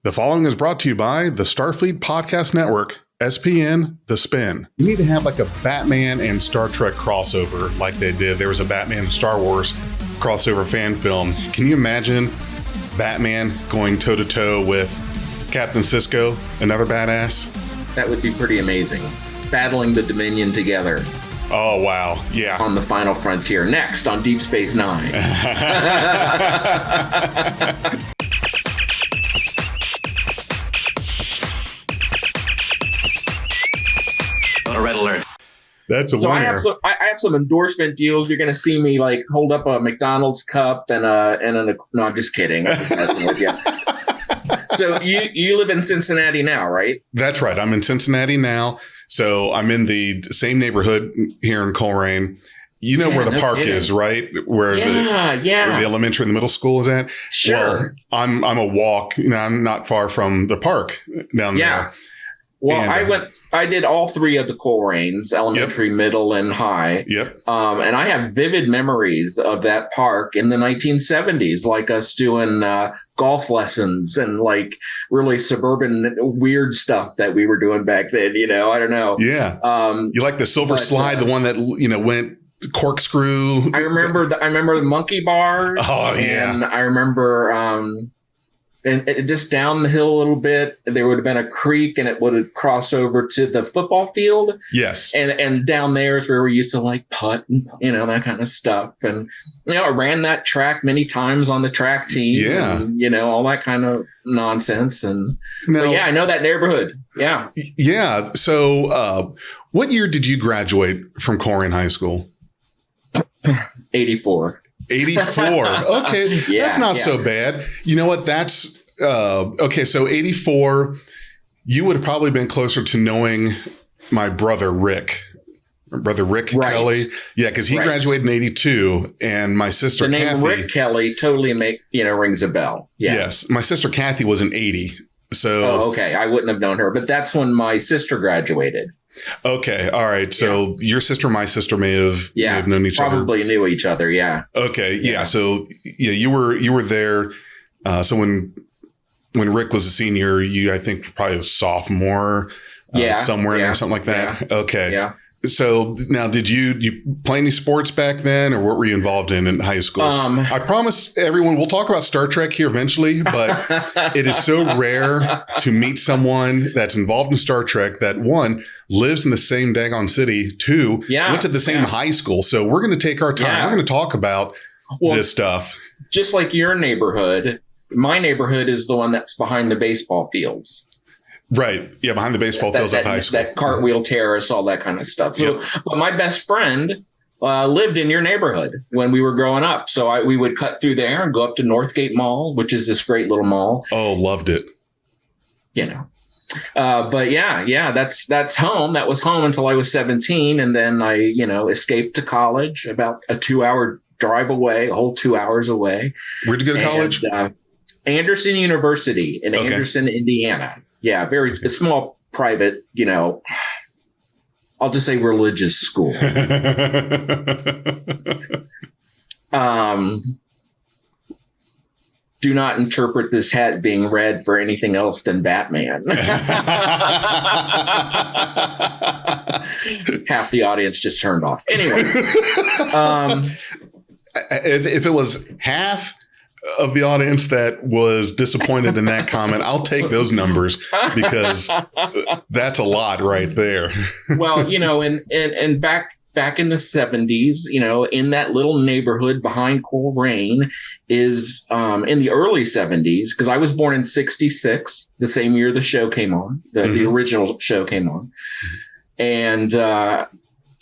The following is brought to you by the Starfleet Podcast Network, SPN, The Spin. You need to have like a Batman and Star Trek crossover like they did. There was a Batman and Star Wars crossover fan film. Can you imagine Batman going toe-to-toe with Captain Sisko, another badass? That would be pretty amazing. Battling the Dominion together. Oh, wow. Yeah. On the final frontier. Next on Deep Space Nine. Red alert. That's a so winner. I have some endorsement deals. You're going to see me like hold up a McDonald's cup and no, I'm just kidding. I'm just messing with you. So you live in Cincinnati now, right? That's right. I'm in Cincinnati now. So I'm in the same neighborhood here in Coleraine. You know where the park is, right? Where the elementary and the middle school is at? Sure. Well, I'm a walk. I'm not far from the park down there. Well, and, I did all three of the Coleraines, elementary, middle, and high. Yep. And I have vivid memories of that park in the 1970s, like us doing golf lessons and like really suburban weird stuff that we were doing back then. I don't know. Yeah. You like the silver slide, the one that, went corkscrew. I remember the monkey bars. Oh, yeah. And I remember and just down the hill a little bit, there would have been a creek and it would have crossed over to the football field. Yes. And down there is where we used to like putt and, that kind of stuff. And, I ran that track many times on the track team. Yeah. And, all that kind of nonsense. And I know that neighborhood. Yeah. Yeah. So what year did you graduate from Coleraine High School? 84. 84. Okay. That's not so bad. You know what? That's okay. So 84, you would have probably been closer to knowing my brother, Rick Kelly. Yeah. Cause he graduated in 82 and my sister, the name Kathy, Rick Kelly totally rings a bell. Yeah. Yes. My sister, Kathy, was in 80. So, okay. I wouldn't have known her, but that's when my sister graduated. Okay. All right. So your sister and my sister may have known each other. Probably knew each other. Yeah. Okay. Yeah. So you were there. So when Rick was a senior, I think probably a sophomore, somewhere in there, something like that. Yeah. Okay. Yeah. So now, did you play any sports back then, or what were you involved in high school? I promise everyone we'll talk about Star Trek here eventually, but it is so rare to meet someone that's involved in Star Trek that one lives in the same daggone city, two went to the same high school. So we're going to take our time. Yeah. We're going to talk about this stuff. Just like your neighborhood, my neighborhood is the one that's behind the baseball fields. Right. Yeah. Behind the baseball fields of high school. That cartwheel terrace, all that kind of stuff. So but my best friend lived in your neighborhood when we were growing up. So we would cut through there and go up to Northgate Mall, which is this great little mall. Oh, loved it. But that's home. That was home until I was 17. And then I, escaped to college about a 2-hour drive away, a whole 2 hours away. Where'd you go to college? Anderson University in Anderson, Indiana. Yeah, very small, private, I'll just say religious school. Do not interpret this hat being red for anything else than Batman. Half the audience just turned off. Anyway. If it was half of the audience that was disappointed in that comment, I'll take those numbers because that's a lot right there. Well, and back in the 70s, in that little neighborhood behind Coleraine is in the early 70s, because I was born in 66, the same year the show came on, the original show came on. And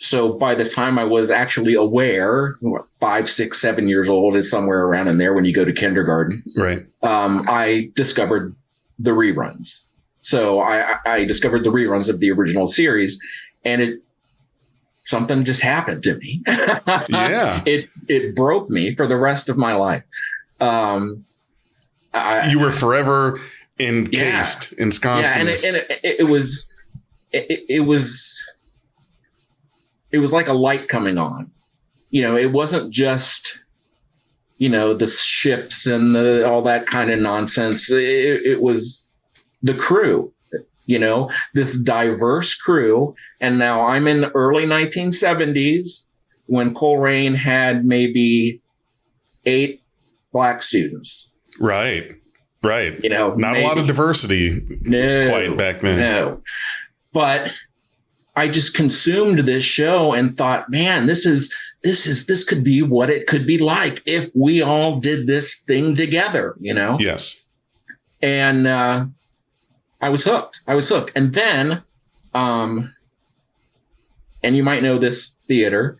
so by the time I was actually aware, 5, 6, 7 years old is somewhere around in there when you go to kindergarten. Right. I discovered the reruns. So I discovered the reruns of the original series, and something just happened to me. Yeah. It broke me for the rest of my life. You were forever ensconced in this. And it was like a light coming on. It wasn't just, the ships and all that kind of nonsense. It was the crew, this diverse crew. And now I'm in the early 1970s when Coleraine had maybe 8 Black students. Right. Not maybe a lot of diversity quite back then. No. But I just consumed this show and thought, man, this could be what it could be like if we all did this thing together, Yes. And I was hooked. And then, and you might know this theater,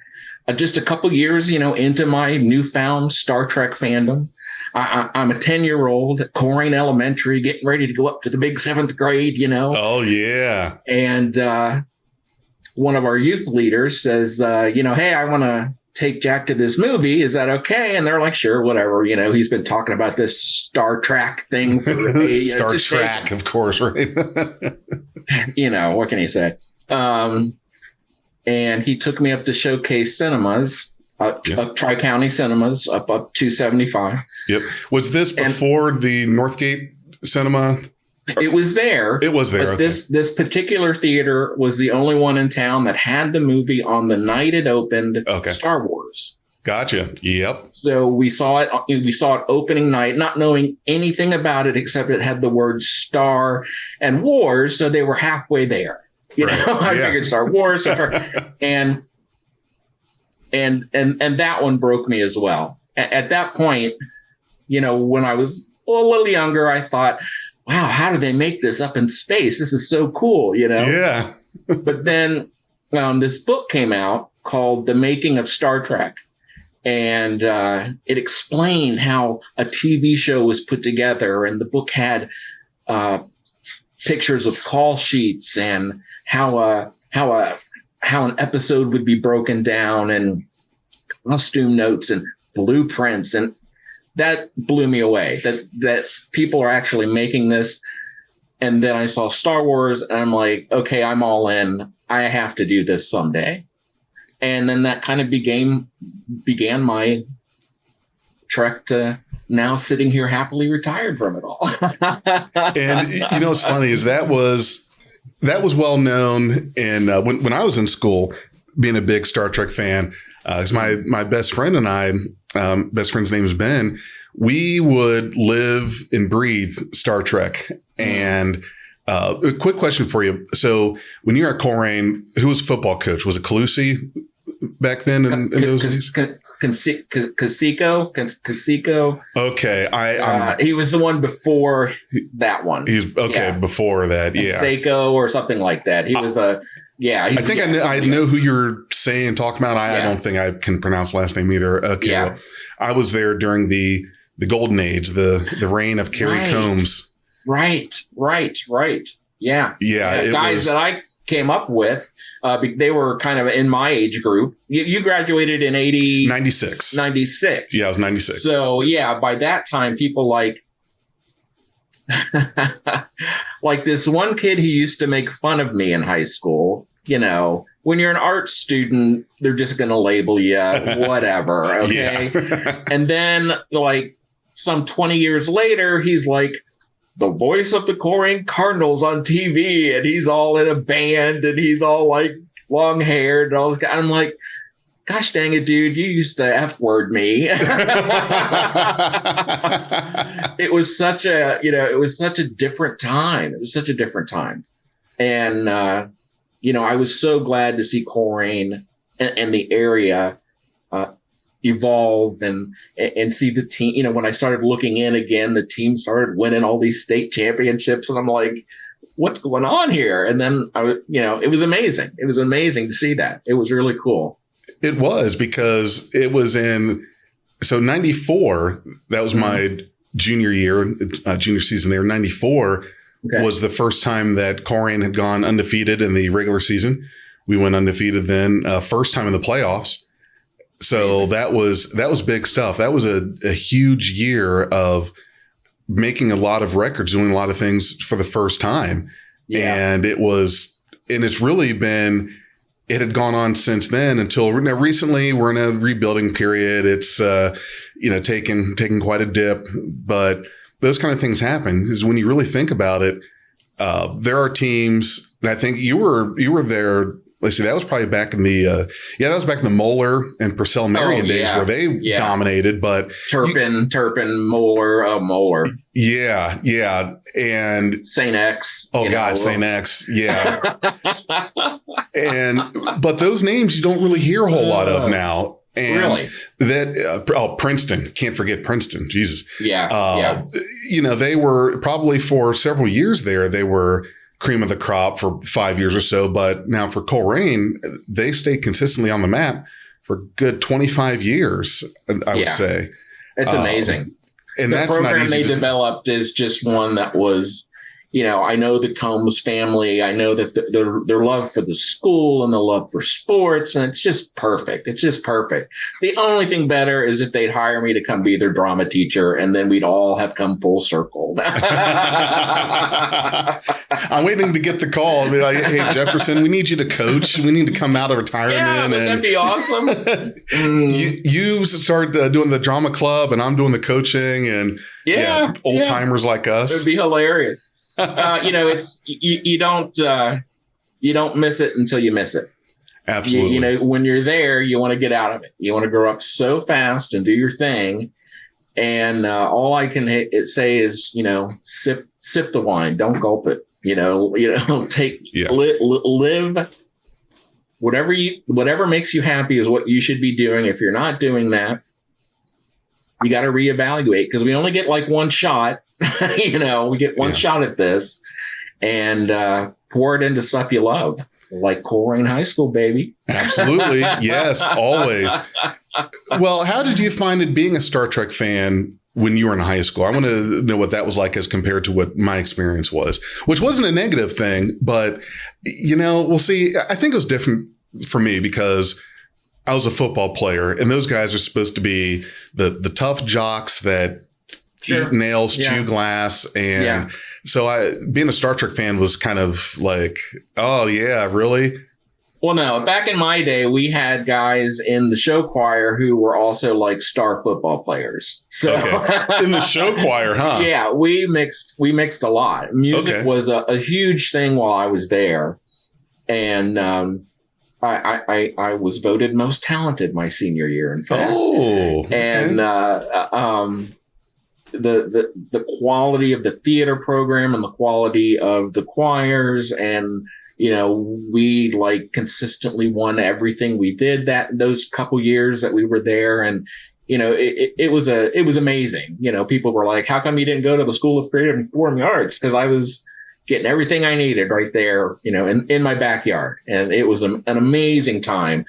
just a couple years, into my newfound Star Trek fandom, I'm a 10-year-old at Coleraine Elementary, getting ready to go up to the big 7th grade, Oh, yeah. And one of our youth leaders says, hey, I want to take Jack to this movie. Is that okay? And they're like, sure, whatever. He's been talking about this Star Trek thing. Star Trek, of course, right? What can he say? And he took me up to Showcase Cinemas, up Tri-County Cinemas, up 275. Yep. Was this before the Northgate Cinema? It was there. But okay. This particular theater was the only one in town that had the movie on the night it opened. Okay. Star Wars. Gotcha. Yep. So we saw it. We saw it opening night, not knowing anything about it except it had the word Star and Wars. So they were halfway there. I figured Star Wars, and that one broke me as well. At that point, when I was a little younger, I thought, wow, how do they make this up in space? This is so cool, Yeah. But then this book came out called The Making of Star Trek. And it explained how a TV show was put together. And the book had pictures of call sheets and how an episode would be broken down and costume notes and blueprints. And that blew me away that people are actually making this. And then I saw Star Wars and I'm like, okay, I'm all in. I have to do this someday. And then that kind of began my trek to now sitting here happily retired from it all. And what's funny is that was well known. And when I was in school, being a big Star Trek fan, because my best friend and I, best friend's name is Ben, we would live and breathe Star Trek. And a quick question for you. So when you were at Coleraine, who was football coach? Was it Calusi back then in those days? Casico. Okay. He was the one before that one. He's okay. Before that. Yeah. Seiko or something like that. He was a, yeah. I think I know who you're saying, talking about. I don't think I can pronounce the last name either. Okay. Yeah. Well, I was there during the golden age, the reign of Carrie Combs. Right. Yeah. Yeah. Guys that I came up with, they were kind of in my age group. You graduated in 96. 96. Yeah, I was 96. So yeah, by that time, people like this one kid who used to make fun of me in high school. When you're an art student, they're just going to label you whatever. Okay. Yeah. And then some 20 years later, he's like the voice of the Coleraine Cardinals on TV, and he's all in a band and he's all like long haired and all this. I'm like, gosh dang it, dude, you used to F word me. It was such a different time. It was such a different time. And, I was so glad to see Coleraine and the area evolve and see the team. When I started looking in again, the team started winning all these state championships, and I'm like, what's going on here? And then it was amazing. It was amazing to see that. It was really cool. It was, because it was in 94. That was my junior year, junior season there. 94 was the first time that Coleraine had gone undefeated in the regular season. We went undefeated then, first time in the playoffs. So that was big stuff. That was a huge year of making a lot of records, doing a lot of things for the first time. Yeah. And it's really been, it had gone on since then until now. Recently we're in a rebuilding period. It's, taking quite a dip, but those kind of things happen, is when you really think about it. there are teams, and I think you were there. Let's see, that was probably back in the that was back in the Moeller and Purcell Marion days where they dominated. But Turpin, Moeller. Yeah, and Saint X. Oh God, Saint X. Yeah, but those names you don't really hear a whole lot of now. And really? That Princeton, can't forget Princeton. Jesus. Yeah. They were probably for several years there. They were cream of the crop for 5 years or so. But now for Coleraine, they stayed consistently on the map for a good 25 years, I would say. It's amazing. And the that's program not easy they developed is just one that was, I know the Combs family. I know that their love for the school and the love for sports, and it's just perfect. It's just perfect. The only thing better is if they'd hire me to come be their drama teacher, and then we'd all have come full circle. I'm waiting to get the call and be like, "Hey, Jefferson, we need you to coach. We need to come out of retirement." Yeah, that'd be awesome. You start doing the drama club, and I'm doing the coaching, and old timers like us. It'd be hilarious. It's you don't miss it until you miss it. Absolutely. When you're there, you want to get out of it. You want to grow up so fast and do your thing. And all I can say is, sip the wine, don't gulp it. Live. Whatever makes you happy is what you should be doing. If you're not doing that, you got to reevaluate, because we only get like one shot. We get one shot at this, and pour it into stuff you love, like Coleraine High School, baby. Absolutely. Yes, always. Well, how did you find it being a Star Trek fan when you were in high school? I want to know what that was like as compared to what my experience was, which wasn't a negative thing, but, we'll see. I think it was different for me because I was a football player, and those guys are supposed to be the tough jocks that eat nails, chew glass. And so being a Star Trek fan was kind of like, oh, yeah, really? Well, no, back in my day, we had guys in the show choir who were also like star football players. So in the show choir, huh? Yeah, we mixed a lot. Music was a huge thing while I was there. And I was voted most talented my senior year, in fact. Oh, okay. And the quality of the theater program and the quality of the choirs, and we like consistently won everything we did those couple years that we were there. And it was amazing. People were like, how come you didn't go to the School of Creative and Performing Arts? Because I was getting everything I needed right there, in my backyard. And it was an amazing time.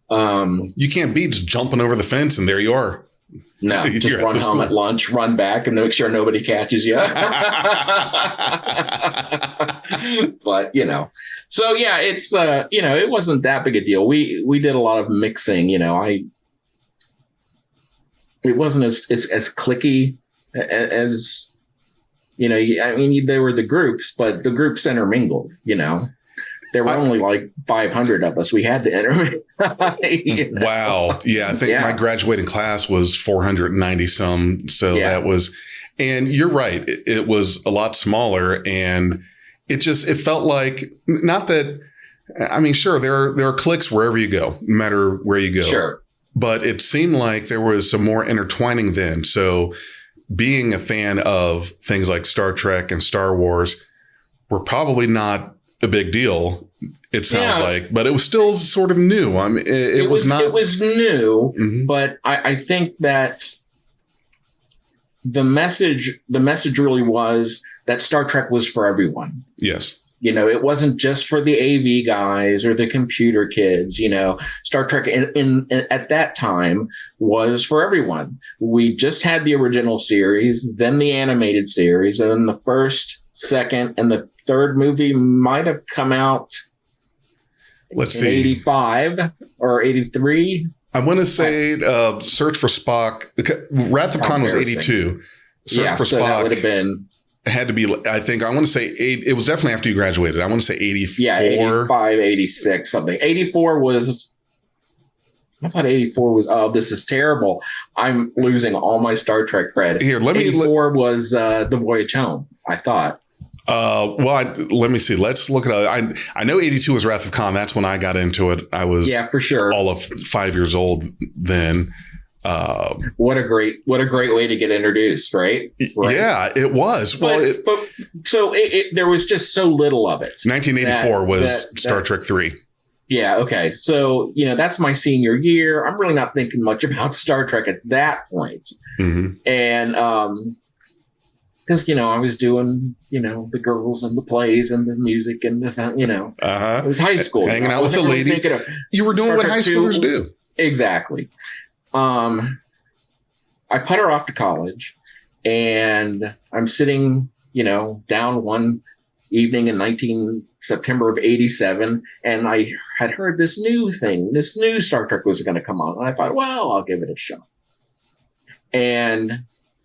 You can't beat just jumping over the fence and there you are. No, just run home at lunch, run back, and make sure nobody catches you. But so it's it wasn't that big a deal. We did a lot of mixing. It wasn't as cliquey as there were the groups, but the groups intermingled. There were only like 500 of us. We had to enter. Wow. Yeah. I think my graduating class was 490 some. So that was, and you're right. It was a lot smaller, and it felt like, not that, sure, there are cliques wherever you go, no matter where you go. Sure. But it seemed like there was some more intertwining then. So being a fan of things like Star Trek and Star Wars were probably not a big deal, it sounds like, but it was still sort of new. It was new, mm-hmm. But I think that the message really was that Star Trek was for everyone. Yes. It wasn't just for the AV guys or the computer kids. Star Trek in at that time was for everyone. We just had the original series, then the animated series, and then the first, second, and the third movie might have come out. Let's see, 85 or 83. I want to say Search for Spock. Wrath of Khan was 82. Search for Spock that would have been. Had to be, I want to say it was definitely after you graduated. I want to say 84. Yeah, 85, 86, something. 84 was, I thought 84 was, oh, this is terrible. I'm losing all my Star Trek credit. Here, 84 was The Voyage Home, I thought. Let me see. Let's look at I know 82 was Wrath of Khan. That's when I got into it. I was for sure all of 5 years old then. What a great way to get introduced, right? Yeah, it was. There was just so little of it. 1984 was Star Trek 3. Yeah. Okay. So, that's my senior year. I'm really not thinking much about Star Trek at that point. Mm-hmm. And, because, I was doing, the girls and the plays and the music and the, it was high school. Hanging out with the ladies. You were doing what high schoolers do. Exactly. I put her off to college, and I'm sitting, down one evening in September of 87, and I had heard this new Star Trek was going to come on. And I thought, well, I'll give it a shot. And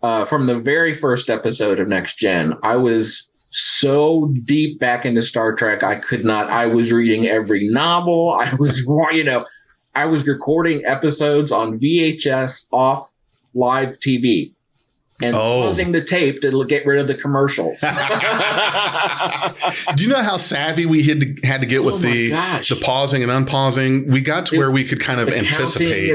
from the very first episode of Next Gen, I was so deep back into Star Trek, I was reading every novel. I was recording episodes on VHS off live TV and pausing the tape to get rid of the commercials. Do you know how savvy we had to get with the pausing and unpausing? We got to where we could kind of anticipate.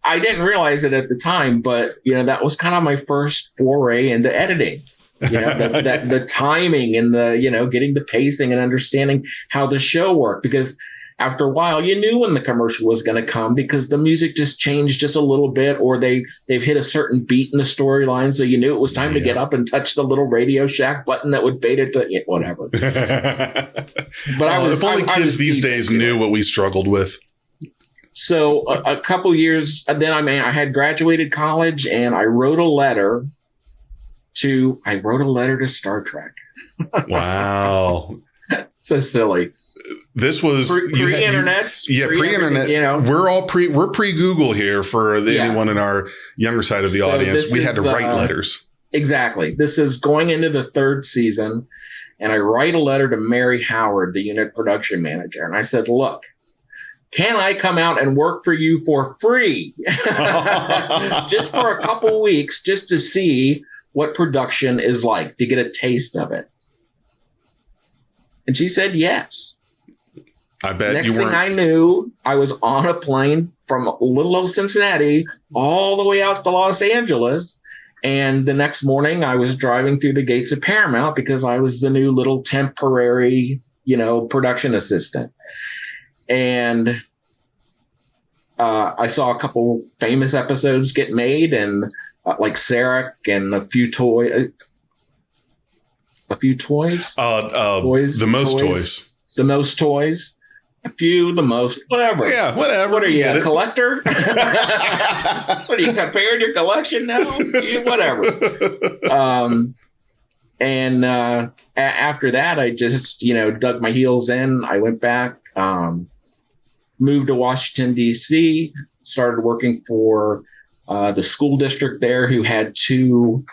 I didn't realize it at the time, but that was kind of my first foray into editing. The timing and the getting the pacing and understanding how the show worked, because after a while you knew when the commercial was going to come, because the music just changed just a little bit, or they've hit a certain beat in the storyline, so you knew it was time to get up and touch the little Radio Shack button that would fade it to whatever. But if only kids these days knew what we struggled with. So a couple years then, I had graduated college, and I wrote a letter to Star Trek. Wow. So silly. This was pre-internet. Pre-internet. We're pre-Google here for anyone in our younger side of the audience. We had to write letters. Exactly. This is going into the third season, and I write a letter to Mary Howard, the unit production manager, and I said, "Look, can I come out and work for you for free, just for a couple weeks, just to see what production is like, to get a taste of it?" And she said yes. I bet Next thing I knew, I was on a plane from little old Cincinnati all the way out to Los Angeles. And the next morning, I was driving through the gates of Paramount because I was the new little temporary, production assistant. And I saw a couple famous episodes get made, and like Sarek and a few toys. The most toys. The most, whatever. Yeah, whatever. What are you, a collector? What are you, comparing your collection now? Whatever. After that, I just, dug my heels in. I went back, moved to Washington, D.C., started working for the school district there, who had 2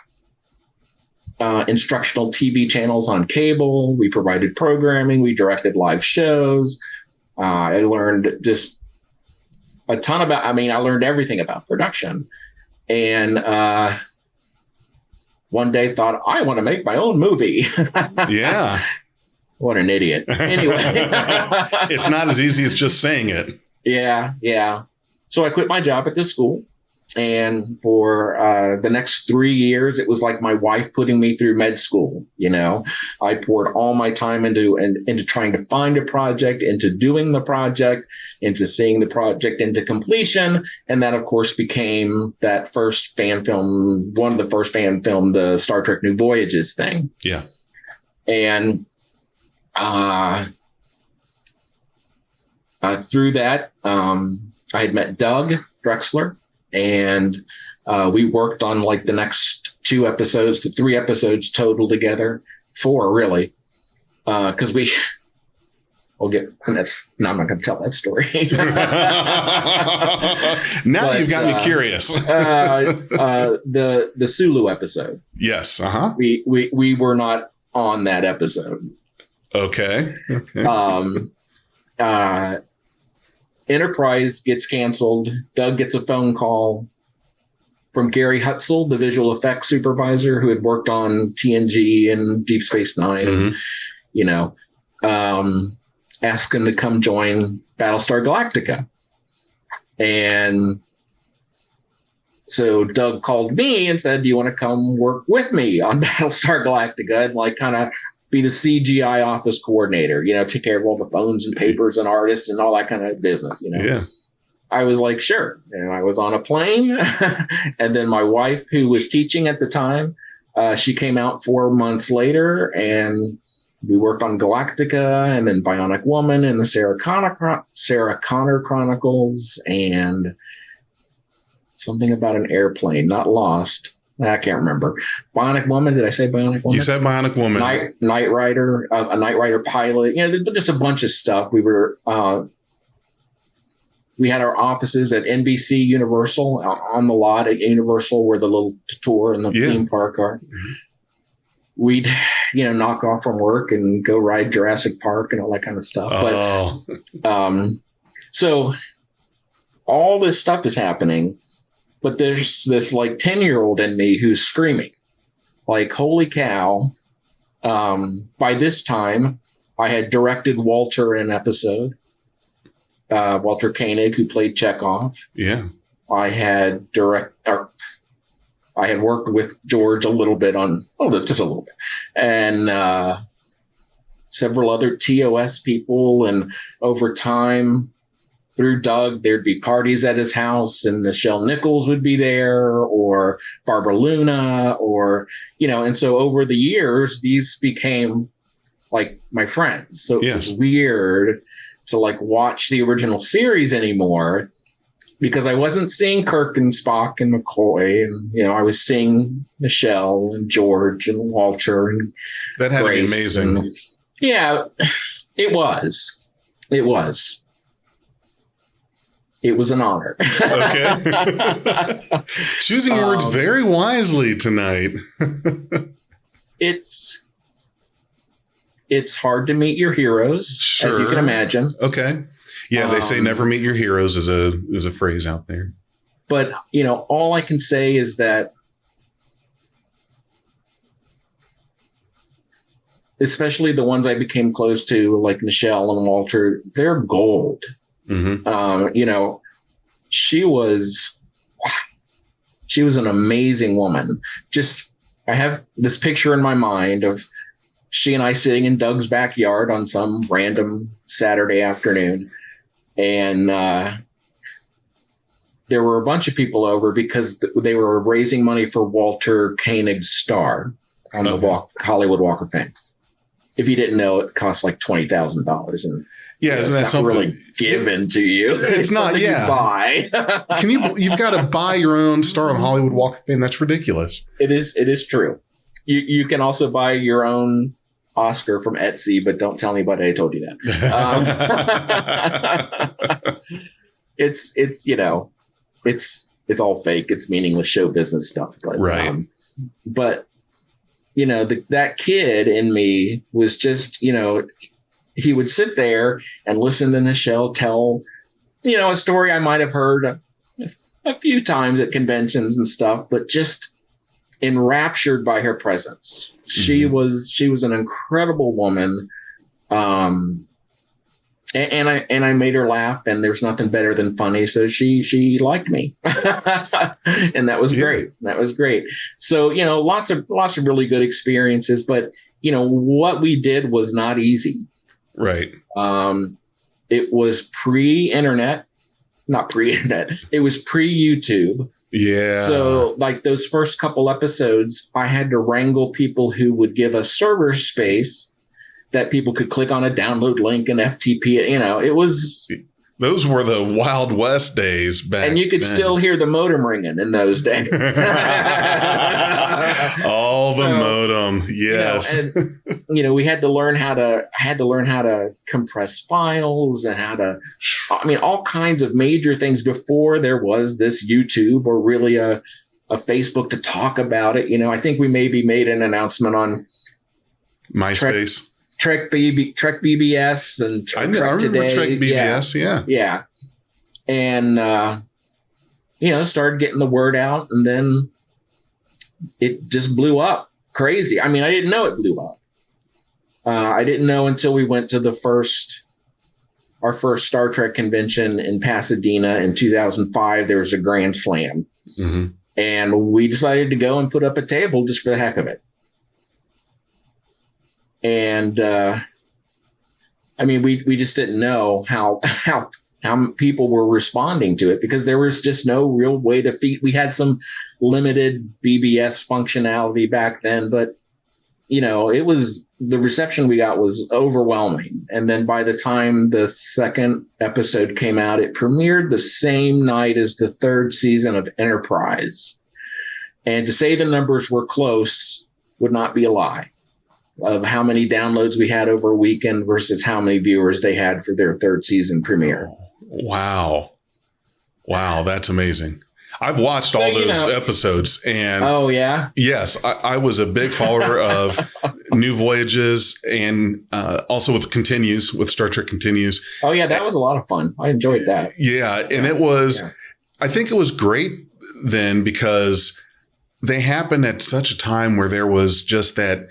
instructional TV channels on cable. We provided programming. We directed live shows. I learned just a ton about, I learned everything about production. And one day thought, I want to make my own movie. Yeah. What an idiot. Anyway. It's not as easy as just saying it. Yeah. So I quit my job at this school. And for the next 3 years, it was like my wife putting me through med school. I poured all my time into trying to find a project, into doing the project, into seeing the project into completion. And that, of course, became that first fan film, one of the first fan film, the Star Trek New Voyages thing. Yeah. And through that, I had met Doug Drexler. And we worked on like the next 2 episodes to 3 episodes total together. 4, really. Because I'm not going to tell that story. Now you've got me curious. The Sulu episode. Yes. Uh-huh. We were not on that episode. Okay. Enterprise gets canceled. Doug gets a phone call from Gary Hutzel, the visual effects supervisor who had worked on TNG and Deep Space Nine, and, you know, asked him to come join Battlestar Galactica. And so Doug called me and said, do you want to come work with me on Battlestar Galactica and like kind of be the CGI office coordinator, you know, take care of all the phones and papers and artists and all that kind of business, you know? Yeah. I was like, sure. And I was on a plane. And then my wife, who was teaching at the time, she came out 4 months later, and we worked on Galactica and then Bionic Woman and the Sarah Connor Chronicles and something about an airplane, not Lost. I can't remember. Bionic Woman. Did I say Bionic Woman? You said Bionic Woman. Knight Rider, a Knight Rider pilot. You know, just a bunch of stuff. We had our offices at NBC Universal on the lot at Universal, where the little tour and the theme park are. We'd, you know, knock off from work and go ride Jurassic Park and all that kind of stuff. But so all this stuff is happening, but there's this like 10-year-old in me who's screaming like, holy cow. By this time I had directed Walter in an episode. Walter Koenig, who played Chekhov. Yeah. I had worked with George a little bit on, just a little bit, and several other TOS people. And over time, through Doug, there'd be parties at his house, and Nichelle Nichols would be there, or Barbara Luna, or, you know, and so over the years, these became like my friends. So it was weird to like watch the original series anymore, because I wasn't seeing Kirk and Spock and McCoy, and, you know, I was seeing Nichelle and George and Walter and that had Grace. To be amazing. And, yeah, it was. It was. It was an honor. Okay. Choosing words very wisely tonight. It's hard to meet your heroes, as you can imagine. Okay. Yeah, they say never meet your heroes is a phrase out there. But, you know, all I can say is that, especially the ones I became close to, like Nichelle and Walter, they're gold. Mm-hmm. You know, she was an amazing woman. Just, I have this picture in my mind of she and I sitting in Doug's backyard on some random Saturday afternoon. And there were a bunch of people over because they were raising money for Walter Koenig's star on the Hollywood Walk of Fame. If you didn't know, it costs like $20,000. And isn't that something really given to you? It's not. You buy. You've got to buy your own star on Hollywood Walk of Fame. That's ridiculous. It is true. You can also buy your own Oscar from Etsy, but don't tell anybody I told you that. It's you know, it's all fake. It's meaningless show business stuff. But, right. But you know, that kid in me was just, you know, he would sit there and listen to Nichelle tell, you know, a story I might have heard a few times at conventions and stuff, but just enraptured by her presence. She was an incredible woman. And I made her laugh, and there's nothing better than funny. So she liked me. And that was great. That was great. So, you know, lots of really good experiences, but you know, what we did was not easy. Right. It was pre-internet, not pre-internet. It was pre-YouTube. Yeah. So like those first couple episodes, I had to wrangle people who would give us server space that people could click on a download link and FTP it. You know, it was. Those were the Wild West days back. And you could still hear the modem ringing in those days. All the modem. Yes. You know, and, you know, we had to learn how to compress files and all kinds of major things before there was this YouTube or really a Facebook to talk about it. You know, I think we maybe made an announcement on MySpace. Trek BBS and I remember Today. Trek BBS, yeah. And started getting the word out, and then it just blew up crazy. I mean, I didn't know it blew up. I didn't know until we went to our first Star Trek convention in Pasadena in 2005. There was a grand slam. Mm-hmm. And we decided to go and put up a table just for the heck of it. And I mean, we just didn't know how people were responding to it, because there was just no real way to feed. We had some limited BBS functionality back then, but it was, the reception we got was overwhelming. And then by the time the second episode came out, it premiered the same night as the third season of Enterprise. And to say the numbers were close would not be a lie, of how many downloads we had over a weekend versus how many viewers they had for their third season premiere. Wow. That's amazing. I've watched all those episodes, and oh yeah, yes, I was a big follower of New Voyages, and also with Star Trek Continues. Oh yeah, that was a lot of fun. I enjoyed that. Yeah, and it was. Yeah. I think it was great then, because they happened at such a time where there was just that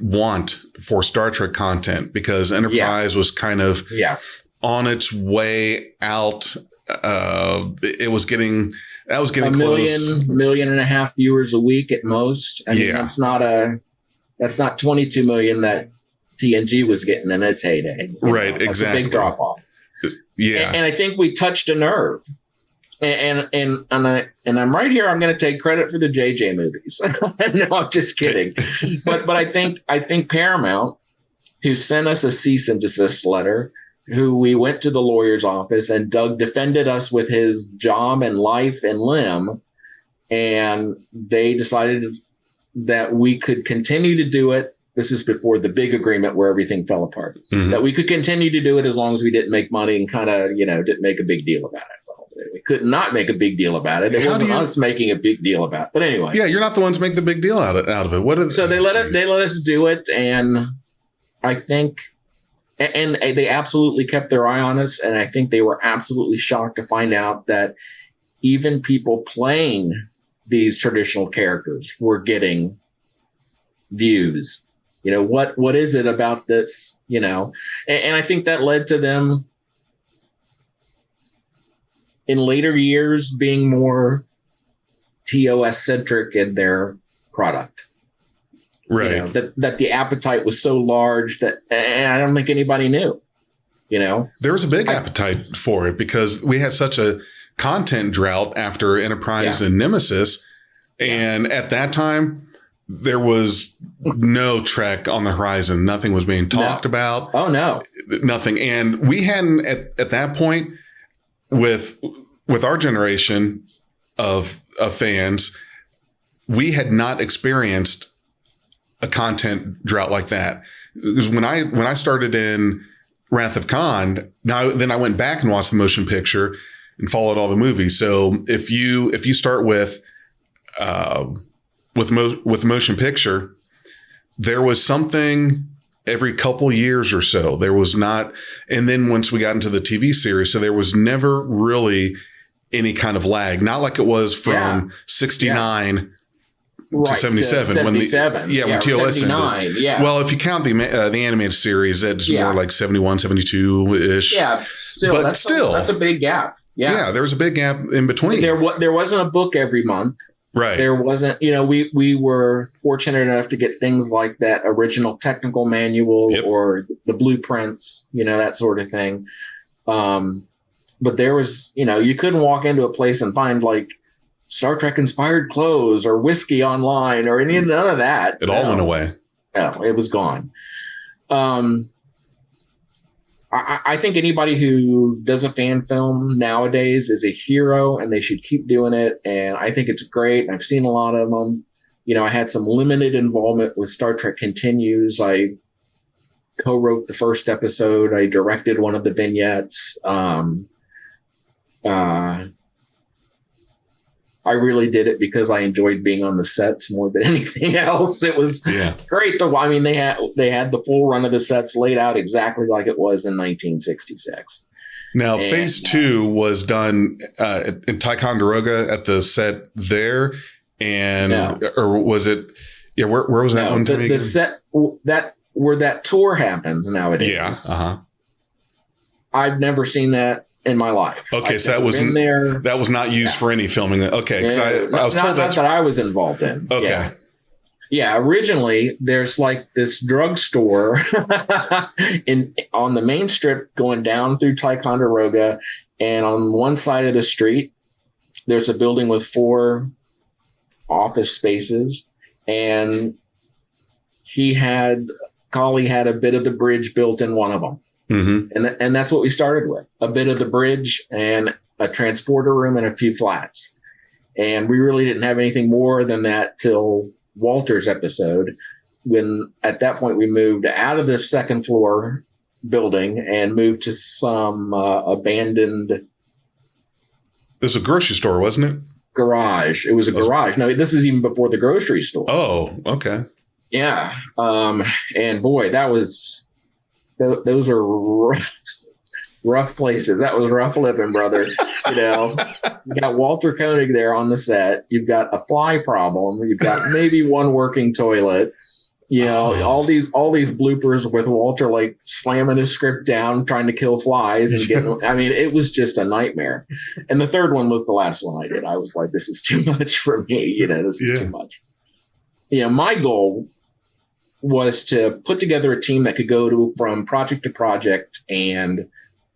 want for Star Trek content, because Enterprise was kind of on its way out. It was getting close. Million and a half viewers a week at most. I mean, that's not 22 million that TNG was getting in its heyday. Right. Exactly. That's a big drop off. Yeah. And I think we touched a nerve. And I'm right here. I'm going to take credit for the JJ movies. No, I'm just kidding. But I think Paramount, who sent us a cease and desist letter, who we went to the lawyer's office, and Doug defended us with his job and life and limb. And they decided that we could continue to do it. This is before the big agreement where everything fell apart, that we could continue to do it as long as we didn't make money and kind of, didn't make a big deal about it. Well, we could not make a big deal about it. It wasn't us making a big deal about it. But anyway. Yeah, you're not the ones making the big deal out of it. So they let us do it. And I think... And they absolutely kept their eye on us. And I think they were absolutely shocked to find out that even people playing these traditional characters were getting views. What is it about this? And I think that led to them in later years being more TOS centric in their product. Right. That the appetite was so large that, and I don't think anybody knew, There was a big appetite for it, because we had such a content drought after Enterprise and Nemesis. And at that time, there was no Trek on the horizon. Nothing was being talked about. Oh, no. Nothing. And we hadn't, at that point, with our generation of fans, we had not experienced a content drought like that. Because when I started in Wrath of Khan, then I went back and watched the motion picture and followed all the movies. So if you start with motion picture, there was something every couple years or so. There was not, and then once we got into the TV series, so there was never really any kind of lag. Not like it was from 69 to 77 when TOS ended. Yeah. Well, if you count the animated series, that's more like 71, 72-ish. Yeah, that's a big gap. Yeah, there was a big gap in between. There wasn't a book every month. Right. There wasn't, we were fortunate enough to get things like that original technical manual or the blueprints, that sort of thing. But there was, you couldn't walk into a place and find like Star Trek inspired clothes or whiskey online or none of that. It all went away. No, it was gone. I think anybody who does a fan film nowadays is a hero, and they should keep doing it. And I think it's great. I've seen a lot of them. I had some limited involvement with Star Trek Continues. I co-wrote the first episode. I directed one of the vignettes. I really did it because I enjoyed being on the sets more than anything else. It was great. I mean, they had the full run of the sets laid out exactly like it was in 1966. Now, phase 2 was done in Ticonderoga at the set there, or was it? Yeah, where was that one? The set where that tour happens nowadays. Yeah. I've never seen that in my life. Okay, so that was not used for any filming. Okay, because I was told that I was involved in. Okay. Yeah, originally there's like this drugstore on the main strip going down through Ticonderoga, and on one side of the street there's a building with 4 office spaces, and Collie had a bit of the bridge built in one of them. Mm-hmm. And that's what we started with, a bit of the bridge and a transporter room and a few flats. And we really didn't have anything more than that till Walter's episode, when at that point we moved out of the second floor building and moved to some abandoned. It was a grocery store, wasn't it? Garage. It was a garage. No, this is even before the grocery store. Oh, okay. Yeah. And boy, those are rough places. That was rough living, brother. You got Walter Koenig there on the set. You've got a fly problem. You've got maybe one working toilet. All these bloopers with Walter like slamming his script down, trying to kill flies and getting. I mean, it was just a nightmare. And the third one was the last one I did. I was like, this is too much for me. This is too much. My goal was to put together a team that could go from project to project and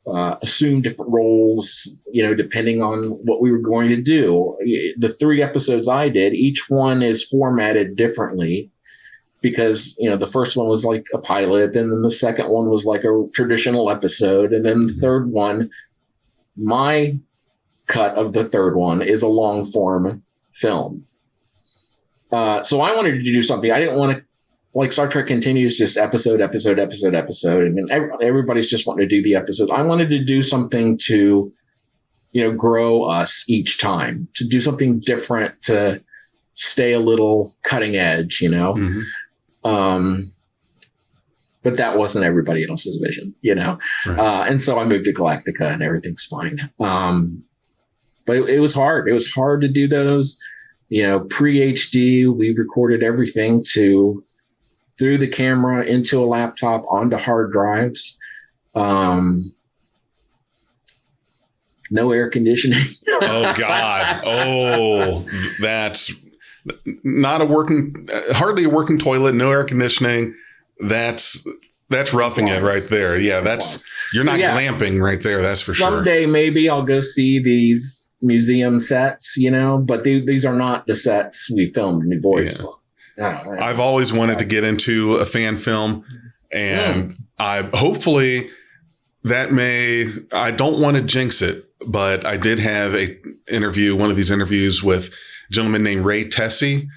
assume different roles, depending on what we were going to do. The 3 episodes I did, each one is formatted differently because, the first one was like a pilot, and then the second one was like a traditional episode. And then the third one, my cut of the third one is a long form film. So I wanted to do something. I didn't want to, like Star Trek continues, just episode. And then everybody's just wanting to do the episodes. I wanted to do something to, grow us each time, to do something different, to stay a little cutting edge, Mm-hmm. But that wasn't everybody else's vision, Right. And so I moved to Galactica and everything's fine. But it was hard. It was hard to do those, pre-HD. We recorded everything through the camera into a laptop onto hard drives. No air conditioning. Oh God. Oh, that's not hardly a working toilet. No air conditioning. That's roughing it right there. Yeah. You're not glamping right there. That's for sure. Someday maybe I'll go see these museum sets, but these are not the sets we filmed New Voyages. Yeah. I've always wanted to get into a fan film, and I hopefully I don't want to jinx it, but I did have one of these interviews with a gentleman named Ray Tessie.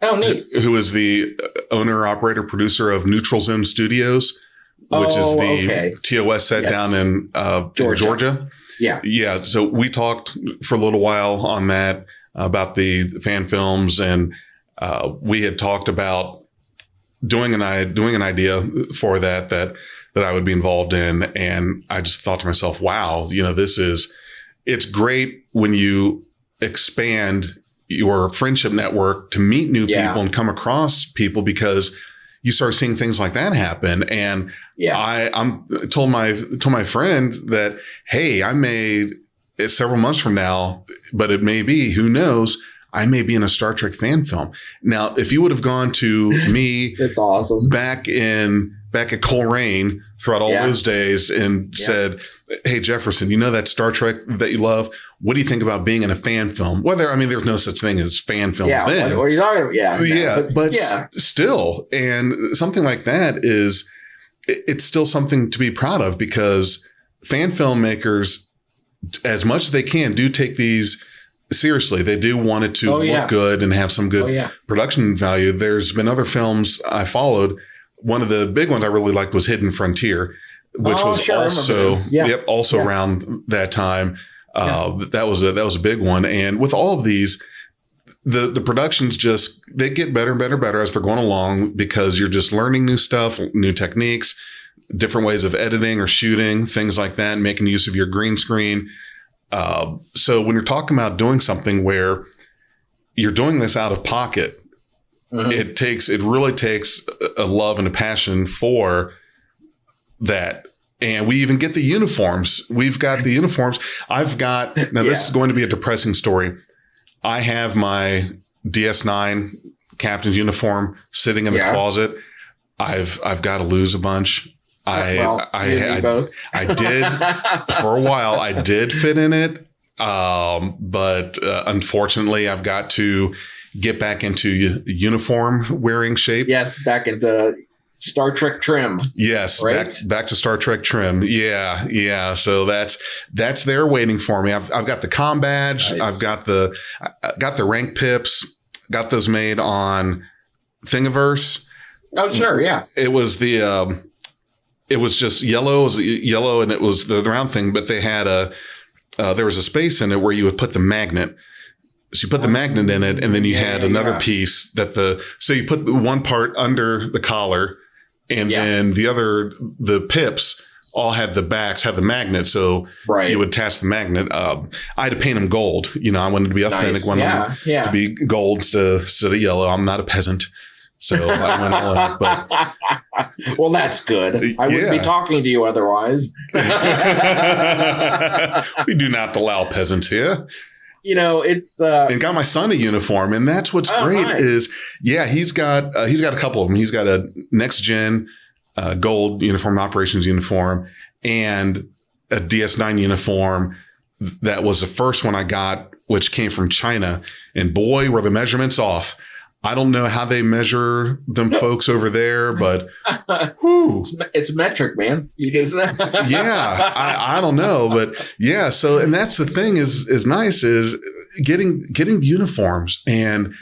Oh, neat. Who is the owner, operator, producer of Neutral Zone Studios, which is the TOS set down in Georgia. Yeah. Yeah. So we talked for a little while on that about the fan films, and we had talked about doing an idea for that I would be involved in. And I just thought to myself, wow, it's great when you expand your friendship network to meet new people and come across people, because you start seeing things like that happen. And I told my friend that, hey, I may, several months from now, but it may be, who knows, I may be in a Star Trek fan film. Now, if you would have gone to me, it's awesome, back at Coleraine throughout all those days and said, hey, Jefferson, that Star Trek that you love, what do you think about being in a fan film? there's no such thing as fan film then. What are you talking about? But still, and something like that it's still something to be proud of, because fan filmmakers, as much as they can, do take these seriously. They do want it to look good and have some good production value. There's been other films I followed. One of the big ones I really liked was Hidden Frontier, which was also around that time. That was a big one. And with all of these, the productions they get better and better as they're going along, because you're just learning new stuff, new techniques. different ways of editing or shooting, things like that, making use of your green screen. So when you're talking about doing something where you're doing this out of pocket, it really takes a love and a passion for that. And we even get the uniforms. We've got the uniforms. This is going to be a depressing story. I have my DS9 captain's uniform sitting in the closet. I've got to lose a bunch. I did for a while. I did fit in it. But unfortunately I've got to get back into uniform wearing shape. Yes. Back into Star Trek trim. Yes. Right? Back to Star Trek trim. Yeah. Yeah. So that's there waiting for me. I've got the comm badge. Nice. I've got the rank pips, got those made on Thingiverse. Oh, sure. Yeah. It was it was just yellow. It was yellow, and it was the round thing, but they had there was a space in it where you would put the magnet. So you put the magnet in it, and then you had another piece so you put the one part under the collar, and then the pips all had the backs, had the magnet. So you would attach the magnet. I had to paint them gold. I wanted to be authentic. Nice. Wanted to be gold instead of yellow. I'm not a peasant. So I went all out, but well, that's good. I wouldn't be talking to you otherwise. We do not allow peasants here. It's and got my son a uniform, and that's what's great. Nice. Is he's got a couple of them. He's got a next gen gold uniform, operations uniform, and a DS9 uniform that was the first one I got, which came from China. And boy, were the measurements off. I don't know how they measure them folks over there, but it's metric, man. I don't know, but So, and that's the thing is nice is getting uniforms. And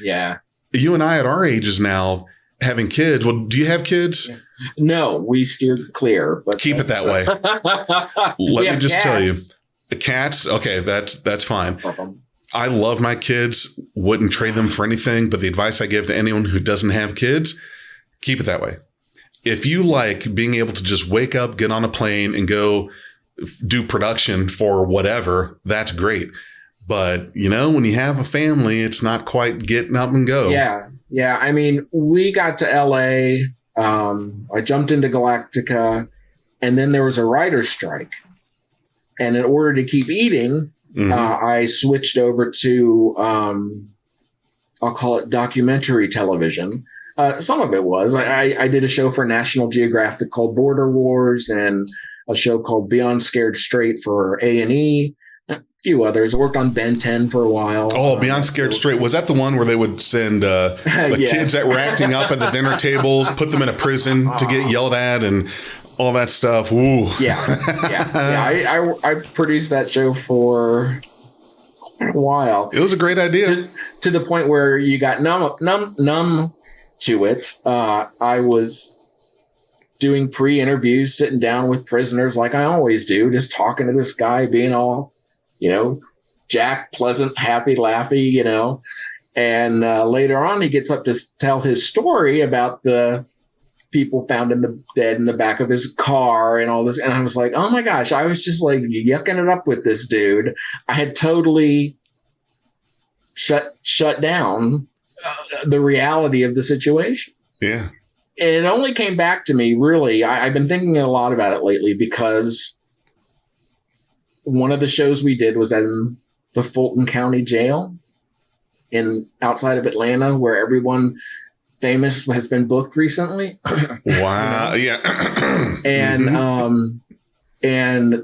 you and I at our ages now having kids. Well, do you have kids? No, we steered clear, but keep it that way. Let me just tell you, the cats. Okay, that's fine. I love my kids, wouldn't trade them for anything, but the advice I give to anyone who doesn't have kids, keep it that way. If you like being able to just wake up, get on a plane, and go do production for whatever, that's great. But, when you have a family, it's not quite getting up and go. Yeah. Yeah. I mean, we got to LA. I jumped into Galactica, and then there was a writer's strike. And in order to keep eating, I switched over to, I'll call it documentary television. Some of it was. I did a show for National Geographic called Border Wars, and a show called Beyond Scared Straight for A&E. A few others. I worked on Ben 10 for a while. Oh, Beyond Scared Straight. Was that the one where they would send the kids that were acting up at the dinner tables, put them in a prison to get yelled at and all that stuff? Ooh. Yeah. I produced that show for quite a while. It was a great idea. To the point where you got numb to it. I was doing pre-interviews, sitting down with prisoners like I always do, just talking to this guy, being all, Jack, pleasant, happy, laughy, And later on, he gets up to tell his story about the people found dead in the back of his car and all this. And I was like, oh my gosh, I was just like yucking it up with this dude. I had totally shut down the reality of the situation. Yeah. And it only came back to me, really. I've been thinking a lot about it lately because one of the shows we did was in the Fulton County Jail outside of Atlanta, where everyone famous has been booked recently. Wow. Yeah. And and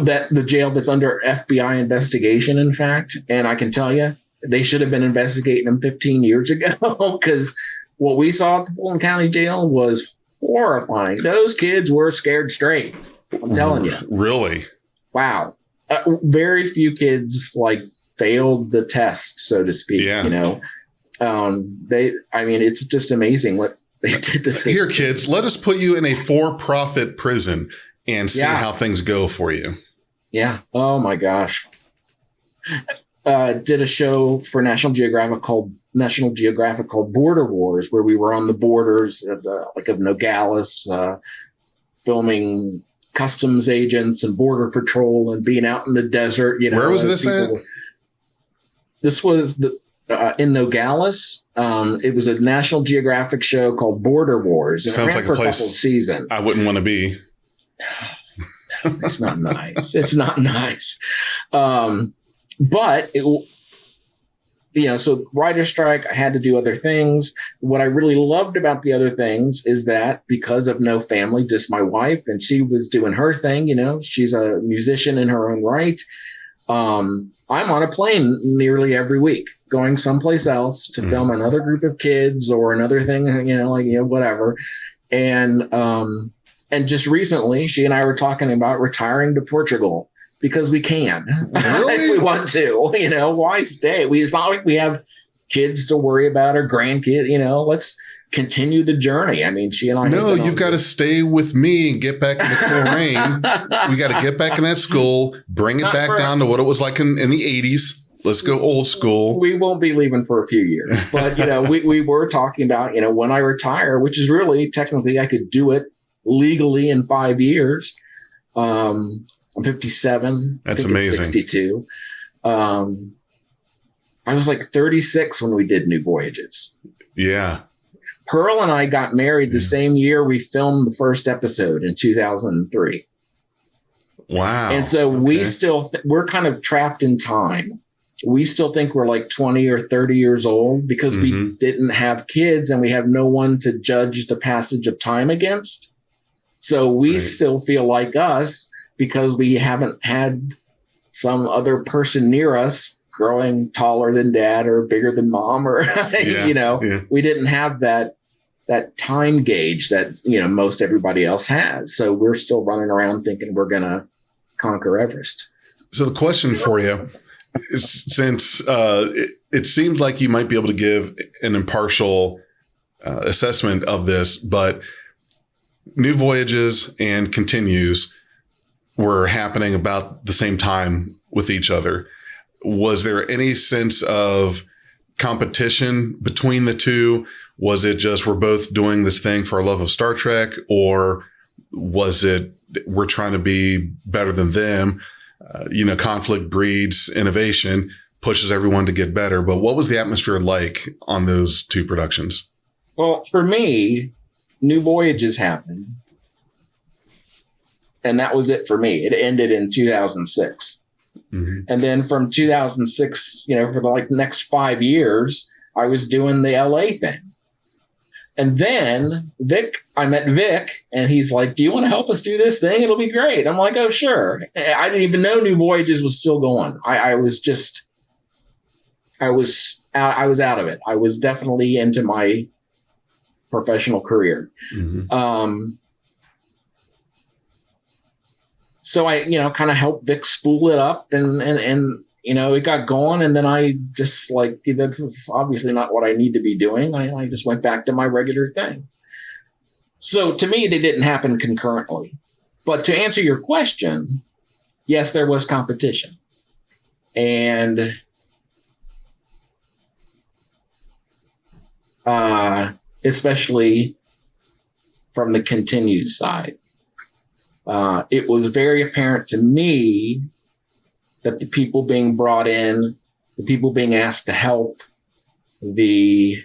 that the jail that's under FBI investigation, in fact. And I can tell you, they should have been investigating them 15 years ago, because what we saw at the Fulton County Jail was horrifying. Those kids were scared straight. I'm telling you. Really? Wow. Very few kids failed the test, so to speak. Yeah. It's just amazing what they did to this. Here, kids, let us put you in a for-profit prison and see how things go for you. Yeah. Oh my gosh. Did a show for National Geographic called Border Wars, where we were on the borders of Nogales, filming customs agents and border patrol and being out in the desert. Where was this at? This was in Nogales. It was a National Geographic show called Border Wars. Sounds like a place season. I wouldn't want to be. It's not nice. It's not nice. But so writer strike, I had to do other things. What I really loved about the other things is that because of no family, just my wife, and she was doing her thing, she's a musician in her own right. I'm on a plane nearly every week going someplace else to film another group of kids or another thing, whatever. And just recently she and I were talking about retiring to Portugal because we can, really? If we want to, why stay? It's not like we have kids to worry about or grandkids, let's continue the journey. I mean, she and I. No, you've got to stay with me and get back into cool rain. We got to get back in that school, bring it back down to what it was like in the 80s. Let's go old school. We won't be leaving for a few years, but we were talking about, when I retire, which is really technically I could do it legally in 5 years. I'm 57. That's amazing. 62. I was like 36 when we did New Voyages. Yeah. Pearl and I got married the same year we filmed the first episode in 2003. Wow. And so we're kind of trapped in time. We still think we're like 20 or 30 years old because we didn't have kids and we have no one to judge the passage of time against. So we still feel like us because we haven't had some other person near us growing taller than dad or bigger than mom or, we didn't have that time gauge that, most everybody else has. So we're still running around thinking we're going to conquer Everest. So the question for you is, since it seems like you might be able to give an impartial assessment of this, but New Voyages and Continues were happening about the same time with each other. Was there any sense of competition between the two? Was it just we're both doing this thing for our love of Star Trek, or was it we're trying to be better than them? Conflict breeds innovation, pushes everyone to get better. But what was the atmosphere like on those two productions? Well, for me, New Voyages happened. And that was it for me. It ended in 2006. Mm-hmm. And then from 2006, for the next 5 years, I was doing the LA thing. And then I met Vic, and he's like, do you want to help us do this thing? It'll be great. I'm like, oh, sure. I didn't even know New Voyages was still going. I was out of it. I was definitely into my professional career. Mm-hmm. So I, kind of helped Vic spool it up and it got going. And then I just this is obviously not what I need to be doing. I just went back to my regular thing. So to me, they didn't happen concurrently. But to answer your question, yes, there was competition. And especially from the continued side. It was very apparent to me that the people being brought in, the people being asked to help, it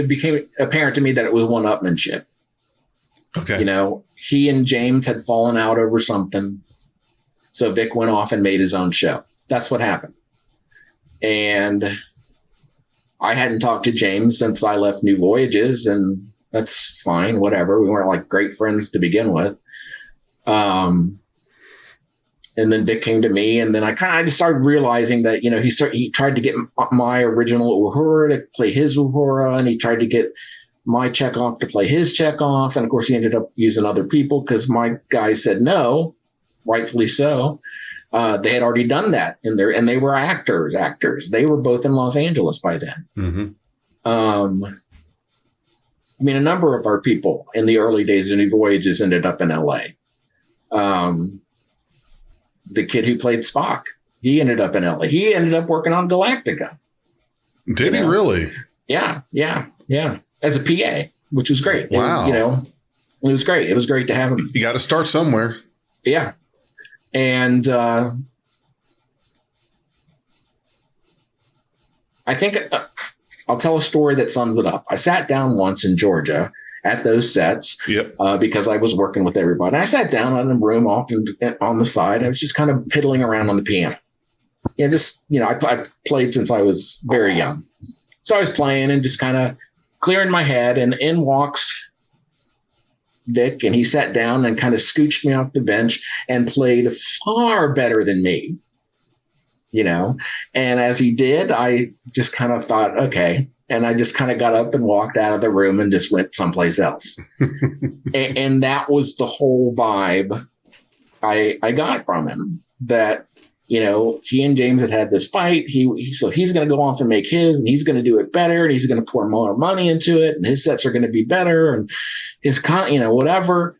became apparent to me that it was one-upmanship. Okay. He and James had fallen out over something. So Vic went off and made his own show. That's what happened. And I hadn't talked to James since I left New Voyages, and that's fine, whatever. We weren't great friends to begin with. And then Vic came to me, and then I just started realizing that, he tried to get my original Uhura to play his Uhura, and he tried to get my Chekhov to play his Chekhov. And of course, he ended up using other people because my guys said no, rightfully so. They had already done that and they were actors. They were both in Los Angeles by then. Mm-hmm. A number of our people in the early days of New Voyages ended up in LA. The kid who played Spock, he ended up in LA. He ended up working on Galactica. Did he really? Yeah. as a PA, which was great. Wow. It was great. It was great to have him. You got to start somewhere. Yeah. And I think I'll tell a story that sums it up. I sat down once in Georgia at those sets because I was working with everybody. I sat down in a room off on the side. I was just kind of piddling around on the piano. I played since I was very young. So I was playing and just kind of clearing my head, and in walks Vic, and he sat down and kind of scooched me off the bench and played far better than me, and as he did, I just kind of thought, okay. And I just kind of got up and walked out of the room and just went someplace else. and that was the whole vibe I got from him, that, he and James had this fight. So he's going to go off and make his, and he's going to do it better, and he's going to pour more money into it, and his sets are going to be better, and his whatever.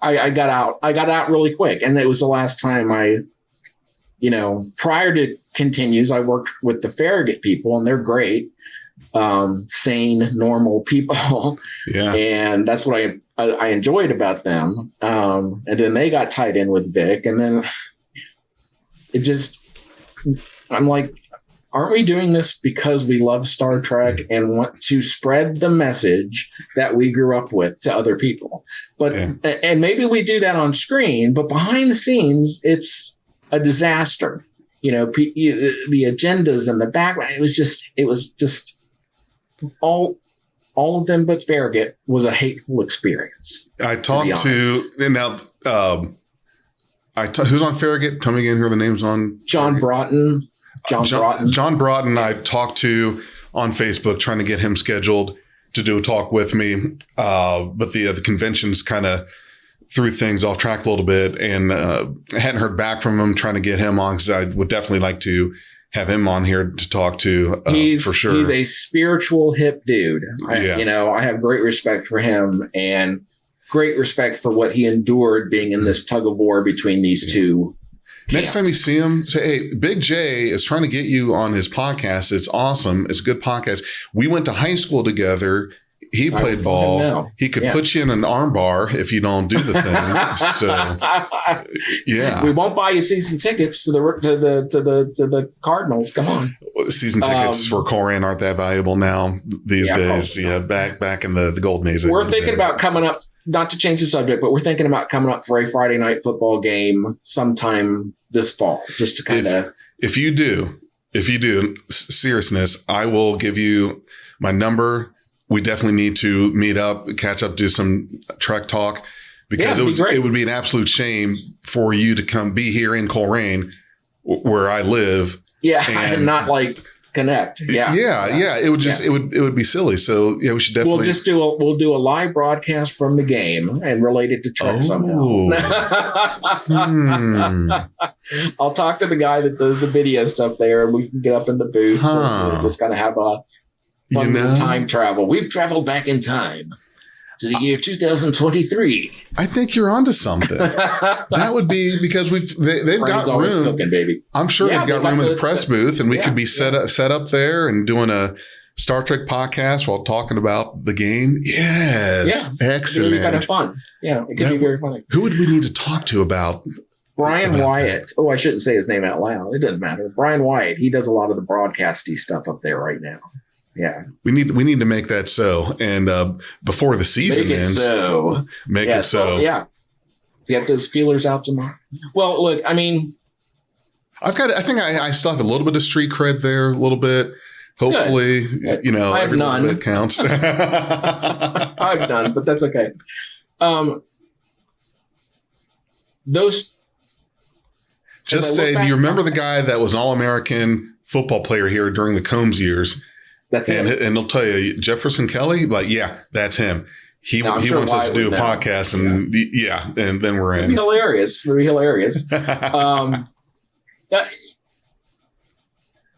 I got out really quick. And it was the last time prior to Continues, I worked with the Farragut people, and they're great, sane, normal people. Yeah. And that's what I enjoyed about them. And then they got tied in with Vic, and then I'm like, aren't we doing this because we love Star Trek and want to spread the message that we grew up with to other people? But, and maybe we do that on screen, but behind the scenes, it's a disaster. The agendas and the background. It was just all of them, but Farragut was a hateful experience. I talked to, and now, who's on Farragut? Tell me again who are the names on John Broughton. John Broughton, I talked to on Facebook, trying to get him scheduled to do a talk with me. But the conventions kind of threw things off track a little bit, and I hadn't heard back from him, trying to get him on, because I would definitely like to have him on here to talk to for sure. He's a spiritual hip dude. I have great respect for him, and great respect for what he endured being in this tug of war between these two. Next time you see him, say, hey, BigJ is trying to get you on his podcast. It's awesome. It's a good podcast. We went to high school together. He played ball. He could put you in an arm bar if you don't do the thing. So, yeah, we won't buy you season tickets to the Cardinals. Come on, season tickets for Koran aren't that valuable now these days. Yeah, back in the golden days. We're thinking about coming up. Not to change the subject, but we're thinking about coming up for a Friday night football game sometime this fall, just to kind of. If you do, seriousness, I will give you my number. We definitely need to meet up, catch up, do some Trek talk, because it would be an absolute shame for you to come be here in Coleraine, where I live. Yeah, and not connect. Yeah. It would just it would be silly. So we should definitely we'll do a live broadcast from the game and relate it to Trek somehow. I'll talk to the guy that does the video stuff there, and we can get up in the booth and just kind of have a fun time travel. We've traveled back in time to the year 2023. I think you're onto something. That would be, because they've got room. Cooking, baby. I'm sure they've got room in the press booth, and we could be set up there and doing a Star Trek podcast while talking about the game. Yes, excellent. It's kind of fun. Yeah, it could be very funny. Who would we need to talk to about? Brian Wyatt. That? Oh, I shouldn't say his name out loud. It doesn't matter. Brian Wyatt. He does a lot of the broadcasty stuff up there right now. Yeah, we need to make that so, and before the season ends, make it so. Yeah, get those feelers out tomorrow. Well, look, I mean, I think I still have a little bit of street cred there, a little bit. Hopefully, I have every none. little bit counts. I have none, but that's okay. Those. Just say, do you remember the guy that was an All-American football player here during the Combs years? That's and he'll tell you, Jefferson Kelly, that's him. He wants us to do a podcast, and and then we're in. It'd be hilarious.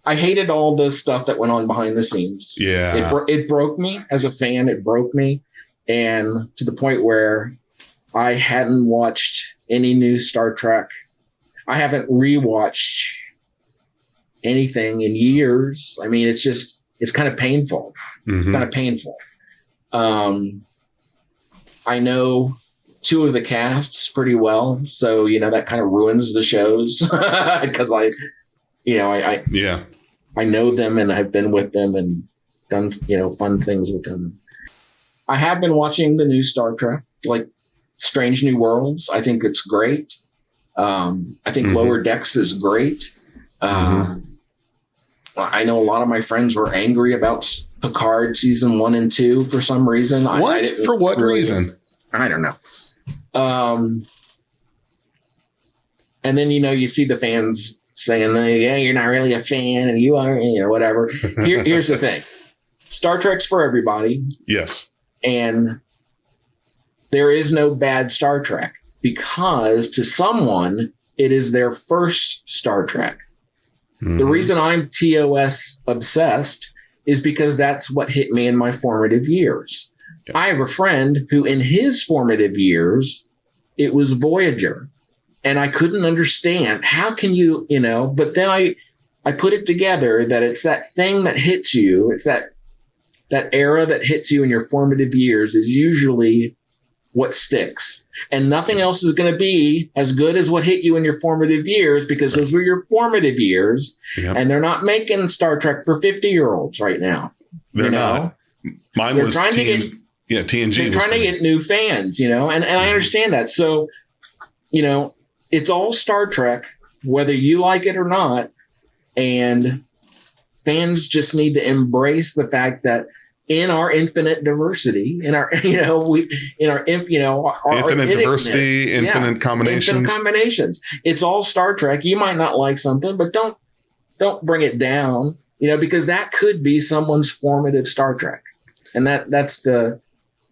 I hated all the stuff that went on behind the scenes. Yeah, it broke me as a fan. It broke me, and to the point where I hadn't watched any new Star Trek. I haven't rewatched anything in years. I mean, it's it's kind of painful. Kind of painful. I know 2 of the casts pretty well, so that kind of ruins the shows because I know them and I've been with them and done fun things with them. I have been watching the new Star Trek, like Strange New Worlds. I think it's great. I think Lower Decks is great. I know a lot of my friends were angry about Picard season 1 and 2 for some reason. What? For what reason? I don't know. And then you see the fans saying, "Yeah, you're not really a fan, and you are," or whatever. Here's the thing: Star Trek's for everybody. Yes, and there is no bad Star Trek because to someone it is their first Star Trek. The reason I'm TOS obsessed is because that's what hit me in my formative years. Yeah. I have a friend who in his formative years, it was Voyager. And I couldn't understand how can you, but then I put it together that it's that thing that hits you. It's that era that hits you in your formative years is usually what sticks. And nothing else is going to be as good as what hit you in your formative years because those were your formative years. Yep. And they're not making Star Trek for 50-year-olds right now. They're not. Mine was TNG. They're trying to get new fans, and I understand that. So, it's all Star Trek, whether you like it or not. And fans just need to embrace the fact that in our infinite diversity, our infinite diversity, infinite combinations. It's all Star Trek. You might not like something, but don't bring it down, because that could be someone's formative Star Trek. And that's the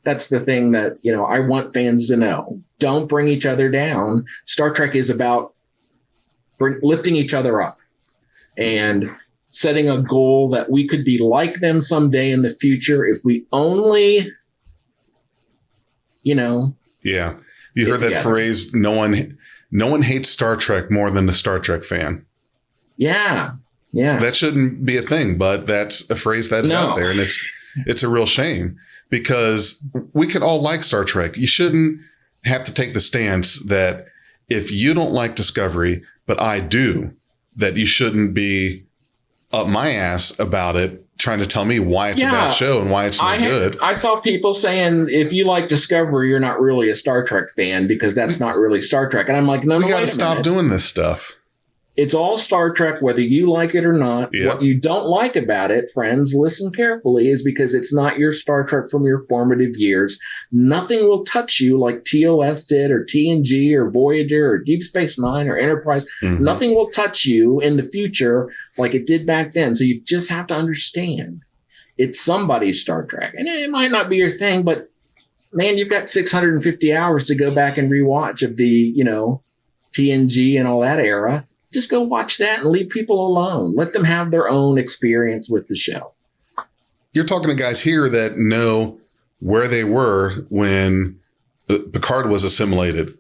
thing that, I want fans to know. Don't bring each other down. Star Trek is about lifting each other up and setting a goal that we could be like them someday in the future if we only, Yeah. You heard that phrase, no one hates Star Trek more than the Star Trek fan. Yeah. Yeah. That shouldn't be a thing, but that's a phrase that's out there. And it's a real shame because we could all like Star Trek. You shouldn't have to take the stance that if you don't like Discovery, but I do, that you shouldn't be up my ass about it, trying to tell me why it's a bad show and why it's not good. I saw people saying, if you like Discovery, you're not really a Star Trek fan because that's not really Star Trek. And I'm like, no, we got to stop doing this stuff. It's all Star Trek, whether you like it or not. Yep. What you don't like about it, friends, listen carefully, is because it's not your Star Trek from your formative years. Nothing will touch you like TOS did or TNG or Voyager or Deep Space Nine or Enterprise. Nothing will touch you in the future like it did back then. So you just have to understand it's somebody's Star Trek. And it might not be your thing, but man, you've got 650 hours to go back and rewatch of the, TNG and all that era. Just go watch that and leave people alone. Let them have their own experience with the show. You're talking to guys here that know where they were when Picard was assimilated.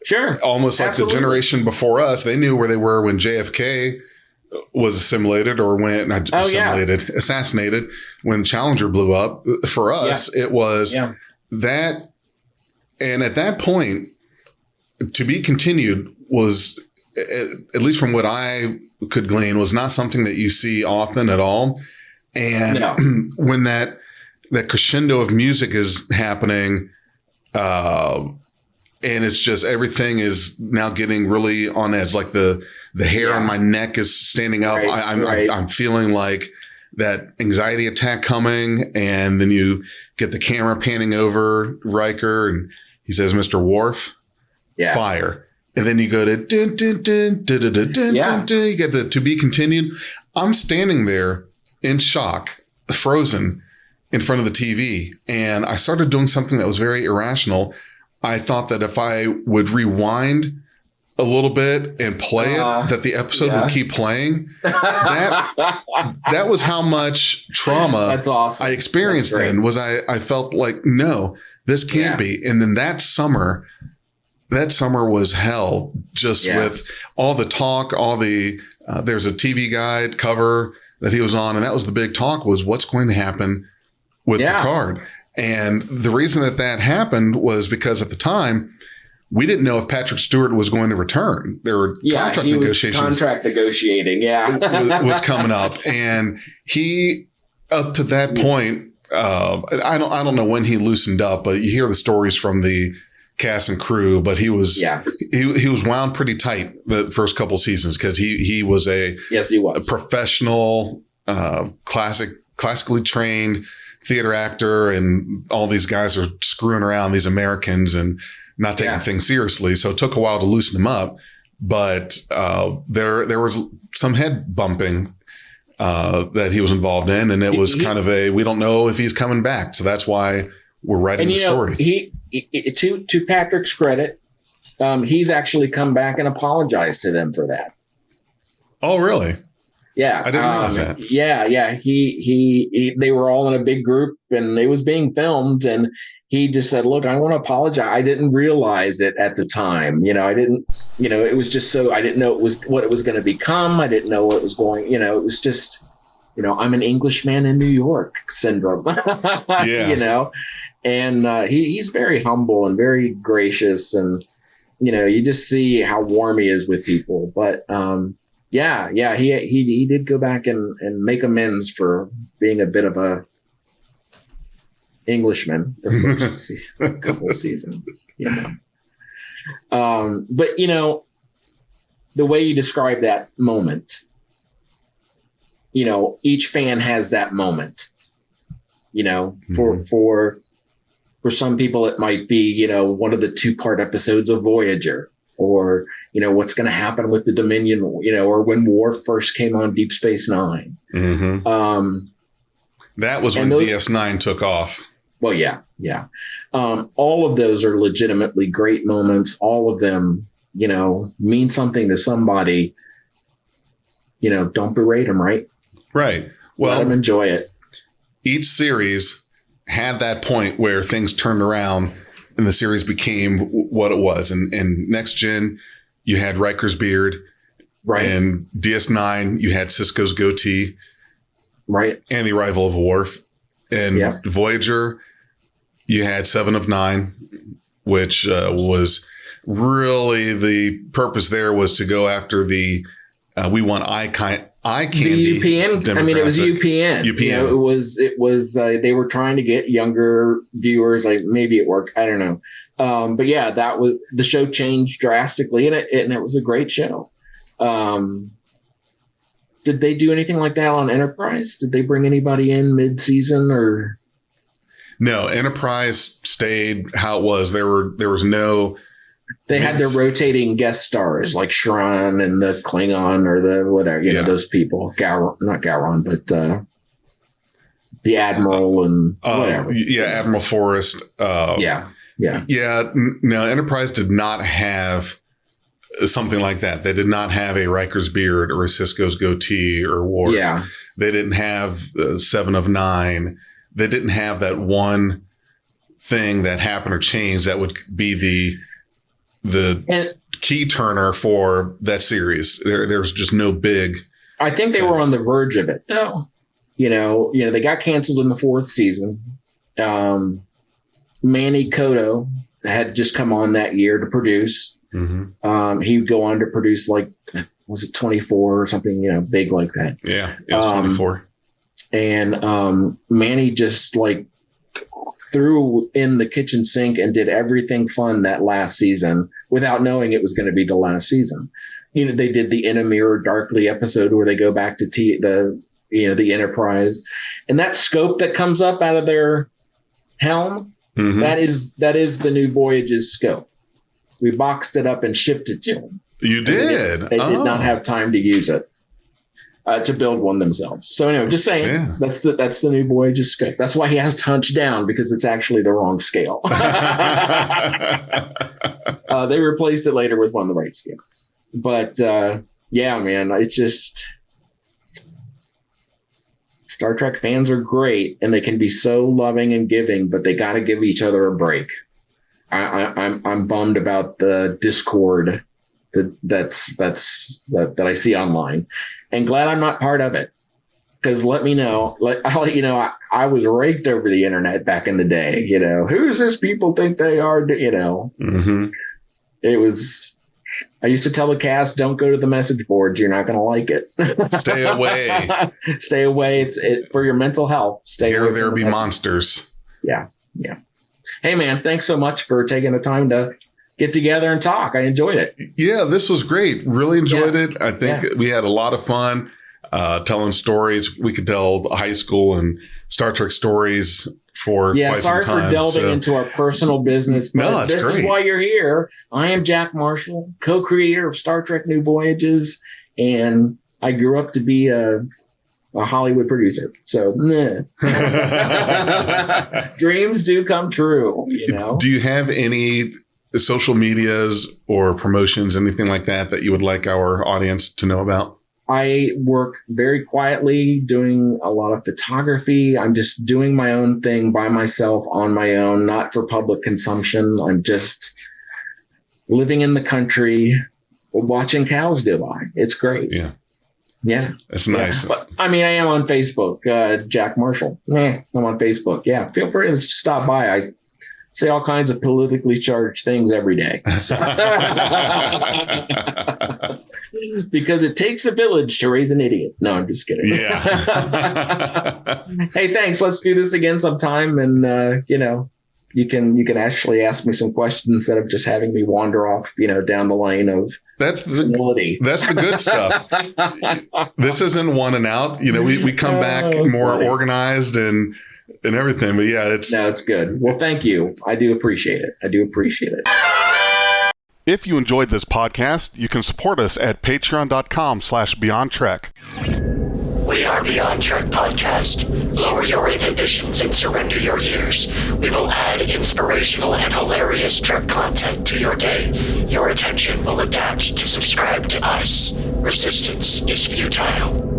Sure. Almost like the generation before us, they knew where they were when JFK was assimilated or when assassinated, when Challenger blew up. For us, it was that. And at that point, to be continued was, at least from what I could glean, was not something that you see often at all. And when that crescendo of music is happening, and it's just everything is now getting really on edge. Like the hair on my neck is standing up. I'm feeling like that anxiety attack coming. And then you get the camera panning over Riker and he says, "Mr. Worf, fire." And then you go to dun, dun, dun, dun, dun, dun, dun, dun, dun. You get the to be continued. I'm standing there in shock, frozen in front of the TV. And I started doing something that was very irrational. I thought that if I would rewind a little bit and play it, that the episode would keep playing. That was how much trauma I experienced then. Was I felt like, no, this can't be. And then that summer was hell, just with all the talk, all the, there's a TV guide cover that he was on, and that was the big talk, was what's going to happen with Picard. And the reason that happened was because at the time, we didn't know if Patrick Stewart was going to return. There were contract negotiations. Contract negotiating, was coming up, and he, up to that point, I don't know when he loosened up, but you hear the stories from the cast and crew. But he was he was wound pretty tight the first couple seasons because he was a professional, classically trained theater actor, and all these guys are screwing around, these Americans, and not taking things seriously. So it took a while to loosen him up, but there was some head bumping that he was involved in, and it was kind of we don't know if he's coming back. So that's why we're writing the story. To Patrick's credit, he's actually come back and apologized to them for that. Oh, really? Yeah, I didn't realize that. Yeah. He they were all in a big group, and it was being filmed, and he just said, "Look, I want to apologize. I didn't realize it at the time. I didn't. It was just so I didn't know it was what it was going to become. I didn't know what was going. It was just, I'm an Englishman in New York syndrome. And he's very humble and very gracious, and you just see how warm he is with people. But he did go back and make amends for being a bit of a Englishman the first couple of seasons. But the way you describe that moment, each fan has that moment. For some people, it might be, one of the 2-part episodes of Voyager, or, what's going to happen with the Dominion, or when Worf first came on Deep Space Nine. Mm-hmm. That was when DS9 took off. Well, yeah. All of those are legitimately great moments. All of them, mean something to somebody. Don't berate them, right? Right. Well, let them enjoy it. Each series had that point where things turned around and the series became what it was. And Next Gen, you had Riker's beard. Right. And DS9, you had Sisko's goatee. Right. And the arrival of Worf. And Voyager, you had 7 of 9, which was really the purpose there was to go after the we want eye candy. The UPN. I mean, it was UPN. It was. They were trying to get younger viewers. Like maybe it worked. I don't know. But yeah, that was the show changed drastically, and it was a great show. Did they do anything like that on Enterprise? Did they bring anybody in mid-season or? No, Enterprise stayed how it was. There was no. They had their rotating guest stars like Shran and the Klingon or the whatever, those people. Not Gowron, but the Admiral and whatever. Yeah, Admiral Forrest. Yeah. No, Enterprise did not have something like that. They did not have a Riker's beard or a Sisko's goatee or Worf. Yeah. They didn't have 7 of 9. They didn't have that one thing that happened or changed that would be the key turner for that series. There's just no big. I think they were on the verge of it, though. They got canceled in the 4th season. Manny Koto had just come on that year to produce. Mm-hmm. He'd go on to produce was it 24 or something, big like that. Yeah, it was 24. And Manny just threw in the kitchen sink and did everything fun that last season without knowing it was going to be the last season. They did the In a Mirror Darkly episode where they go back to the Enterprise, and that scope that comes up out of their helm, that is the new Voyages scope. We boxed it up and shipped it to them. You did? They did not have time to use it. To build one themselves. So anyway, just saying that's the new Voyages scope. That's why he has to hunch down, because it's actually the wrong scale. They replaced it later with one the right scale. But yeah, man, it's just Star Trek fans are great, and they can be so loving and giving, but they got to give each other a break. I'm bummed about the discord that I see online, and glad I'm not part of it. because let me know. I'll let you know. I was raked over the internet back in the day. You know, who's this people think they are? You know, It was. I used to tell the cast, don't go to the message boards. You're not going to like it. Stay away. Stay away. It's for your mental health. Stay away. There be monsters. Yeah. Yeah. Hey, man, thanks so much for taking the time to get together and talk. I enjoyed it. Yeah, this was great. Really enjoyed it. I think we had a lot of fun telling stories. We could tell high school and Star Trek stories for quite some time. Sorry for delving into our personal business, but this is why you're here. I am Jack Marshall, co-creator of Star Trek New Voyages, and I grew up to be a Hollywood producer. So dreams do come true, you know. Do you have any social medias or promotions, anything like that you would like our audience to know about? I work very quietly doing a lot of photography. I'm just doing my own thing by myself on my own, not for public consumption. I'm just living in the country, watching cows go by. It's great. Yeah. Yeah. That's nice. But I mean, I am on Facebook, Jack Marshall. I'm on Facebook. Yeah. Feel free to stop by. I say all kinds of politically charged things every day. Because it takes a village to raise an idiot. No, I'm just kidding. Yeah. Hey, thanks. Let's do this again sometime. And, you know, you can actually ask me some questions instead of just having me wander off, you know, down the lane of civility. That's the good stuff. This isn't one and out. You know, we come back more organized and everything. But yeah, it's good. Well, thank you. I do appreciate it. If you enjoyed this podcast, you can support us at patreon.com/BeyondTrek. We are Beyond Trek Podcast. Lower your inhibitions and surrender your ears. We will add inspirational and hilarious Trek content to your day. Your attention will adapt to subscribe to us. Resistance is futile.